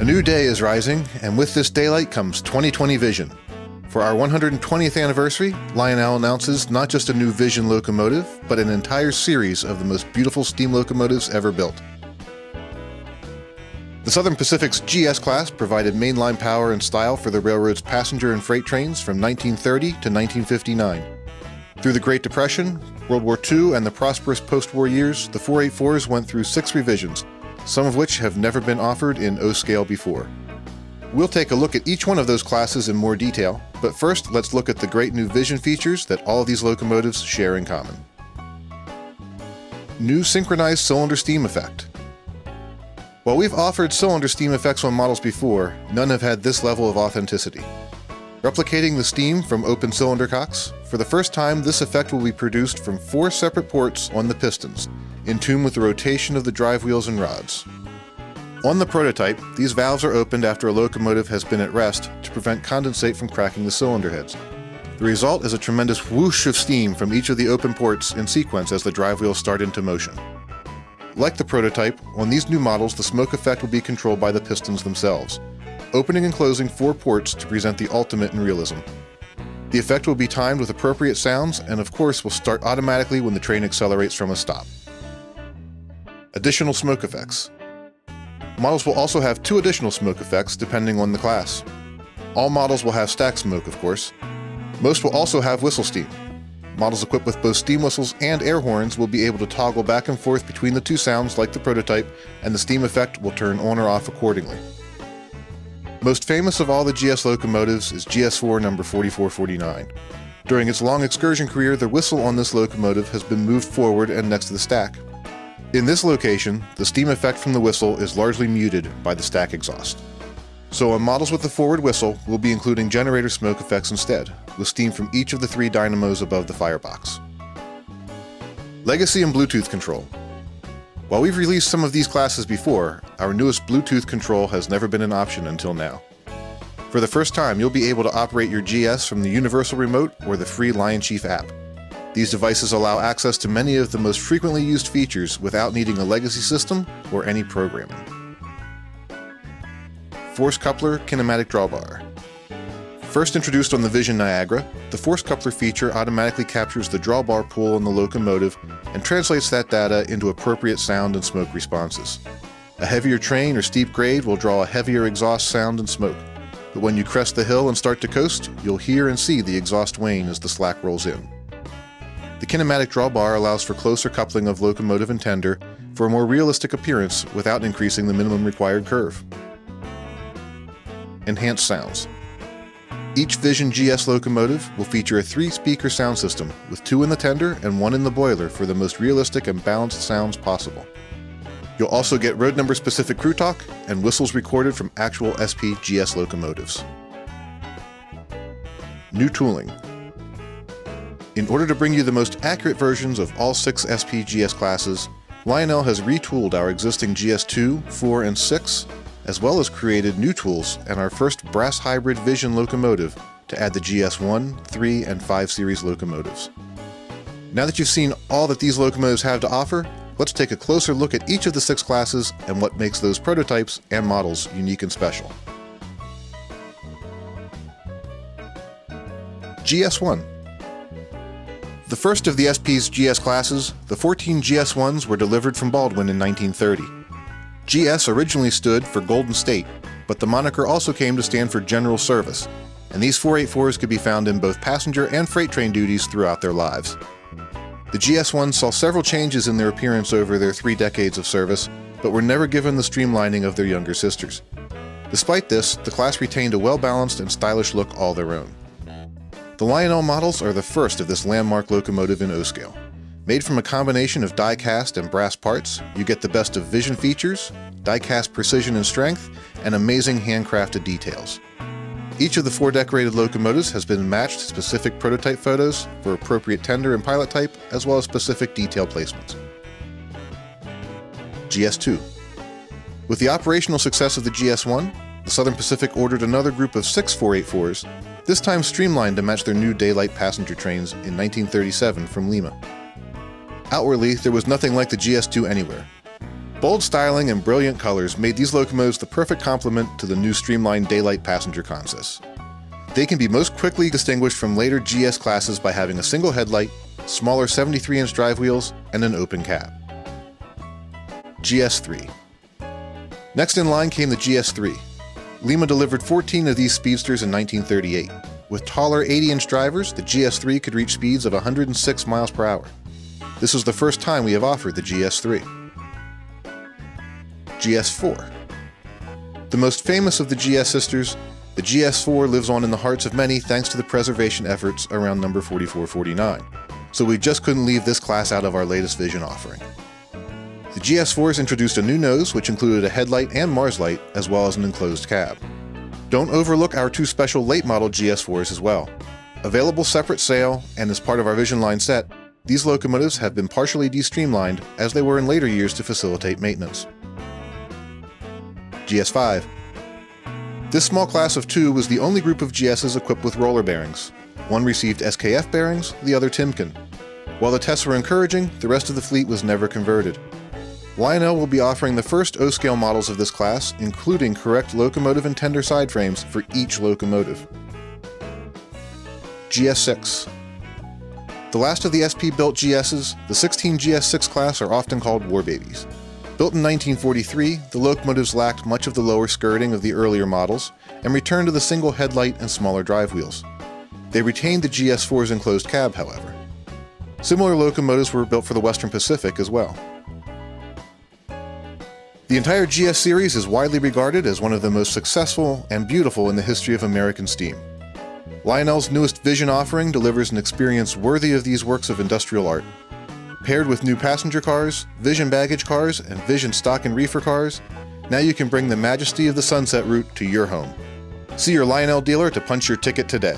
A new day is rising, and with this daylight comes 2020 Vision. For our 120th anniversary, Lionel announces not just a new Vision locomotive, but an entire series of the most beautiful steam locomotives ever built. The Southern Pacific's GS class provided mainline power and style for the railroad's passenger and freight trains from 1930 to 1959. Through the Great Depression, World War II, and the prosperous post-war years, the 484s went through 6 revisions, some of which have never been offered in O scale before. We'll take a look at each one of those classes in more detail, but first let's look at the great new Vision features that all of these locomotives share in common. New Synchronized Cylinder Steam Effect. While we've offered cylinder steam effects on models before, none have had this level of authenticity. Replicating the steam from open cylinder cocks, for the first time this effect will be produced from 4 separate ports on the pistons, in tune with the rotation of the drive wheels and rods. On the prototype, these valves are opened after a locomotive has been at rest to prevent condensate from cracking the cylinder heads. The result is a tremendous whoosh of steam from each of the open ports in sequence as the drive wheels start into motion. Like the prototype, on these new models the smoke effect will be controlled by the pistons themselves, opening and closing 4 ports to present the ultimate in realism. The effect will be timed with appropriate sounds and of course will start automatically when the train accelerates from a stop. Additional smoke effects. Models will also have 2 additional smoke effects depending on the class. All models will have stack smoke, of course. Most will also have whistle steam. Models equipped with both steam whistles and air horns will be able to toggle back and forth between the 2 sounds like the prototype, and the steam effect will turn on or off accordingly. Most famous of all the GS locomotives is GS4 number 4449. During its long excursion career, the whistle on this locomotive has been moved forward and next to the stack. In this location, the steam effect from the whistle is largely muted by the stack exhaust. So on models with the forward whistle, we'll be including generator smoke effects instead, with steam from each of the 3 dynamos above the firebox. Legacy and Bluetooth control. While we've released some of these classes before, our newest Bluetooth control has never been an option until now. For the first time, you'll be able to operate your GS from the Universal Remote or the free Lion Chief app. These devices allow access to many of the most frequently used features without needing a legacy system or any programming. Force Coupler Kinematic Drawbar. First introduced on the Vision Niagara, the Force Coupler feature automatically captures the drawbar pull in the locomotive and translates that data into appropriate sound and smoke responses. A heavier train or steep grade will draw a heavier exhaust sound and smoke, but when you crest the hill and start to coast, you'll hear and see the exhaust wane as the slack rolls in. The Kinematic Drawbar allows for closer coupling of locomotive and tender for a more realistic appearance without increasing the minimum required curve. Enhanced sounds. Each Vision GS locomotive will feature a 3-speaker sound system with 2 in the tender and 1 in the boiler for the most realistic and balanced sounds possible. You'll also get road number specific crew talk and whistles recorded from actual SP GS locomotives. New tooling. In order to bring you the most accurate versions of all 6 SP GS classes, Lionel has retooled our existing GS2, 4, and 6, as well as created new tools and our first brass hybrid Vision locomotive to add the GS1, 3, and 5 series locomotives. Now that you've seen all that these locomotives have to offer, let's take a closer look at each of the 6 classes and what makes those prototypes and models unique and special. GS1. The first of the SP's GS classes, the 14 GS1s were delivered from Baldwin in 1930. GS originally stood for Golden State, but the moniker also came to stand for General Service, and these 484s could be found in both passenger and freight train duties throughout their lives. The GS1s saw several changes in their appearance over their 3 decades of service, but were never given the streamlining of their younger sisters. Despite this, the class retained a well-balanced and stylish look all their own. The Lionel models are the first of this landmark locomotive in O-scale. Made from a combination of die-cast and brass parts, you get the best of Vision features, die-cast precision and strength, and amazing handcrafted details. Each of the 4 decorated locomotives has been matched specific prototype photos for appropriate tender and pilot type, as well as specific detail placements. GS2. With the operational success of the GS1, the Southern Pacific ordered another group of 6 484s, this time streamlined to match their new daylight passenger trains in 1937 from Lima. Outwardly, there was nothing like the GS2 anywhere. bold styling and brilliant colors made these locomotives the perfect complement to the new streamlined daylight passenger consists. They can be most quickly distinguished from later GS classes by having a single headlight, smaller 73-inch drive wheels, and an open cab. GS3. Next in line came the GS3. Lima delivered 14 of these speedsters in 1938. With taller 80-inch drivers, the GS3 could reach speeds of 106 miles per hour. This was the first time we have offered the GS3. GS4. The most famous of the GS sisters, the GS4 lives on in the hearts of many thanks to the preservation efforts around number 4449, so we just couldn't leave this class out of our latest Vision offering. The GS4s introduced a new nose which included a headlight and Mars light, as well as an enclosed cab. Don't overlook our two special late model GS4s as well. Available separate sale and as part of our Visionline set, these locomotives have been partially de-streamlined as they were in later years to facilitate maintenance. GS5. This small class of two was the only group of GSs equipped with roller bearings. One received SKF bearings, the other Timken. While the tests were encouraging, the rest of the fleet was never converted. Lionel will be offering the first O-scale models of this class, including correct locomotive and tender side frames for each locomotive. GS6. The last of the SP-built GSs, the 16 GS6 class are often called war babies. Built in 1943, the locomotives lacked much of the lower skirting of the earlier models and returned to the single headlight and smaller drive wheels. They retained the GS4's enclosed cab, however. Similar locomotives were built for the Western Pacific as well. The entire GS series is widely regarded as one of the most successful and beautiful in the history of American steam. Lionel's newest Vision offering delivers an experience worthy of these works of industrial art. Paired with new passenger cars, Vision baggage cars, and Vision stock and reefer cars, now you can bring the majesty of the Sunset Route to your home. See your Lionel dealer to punch your ticket today.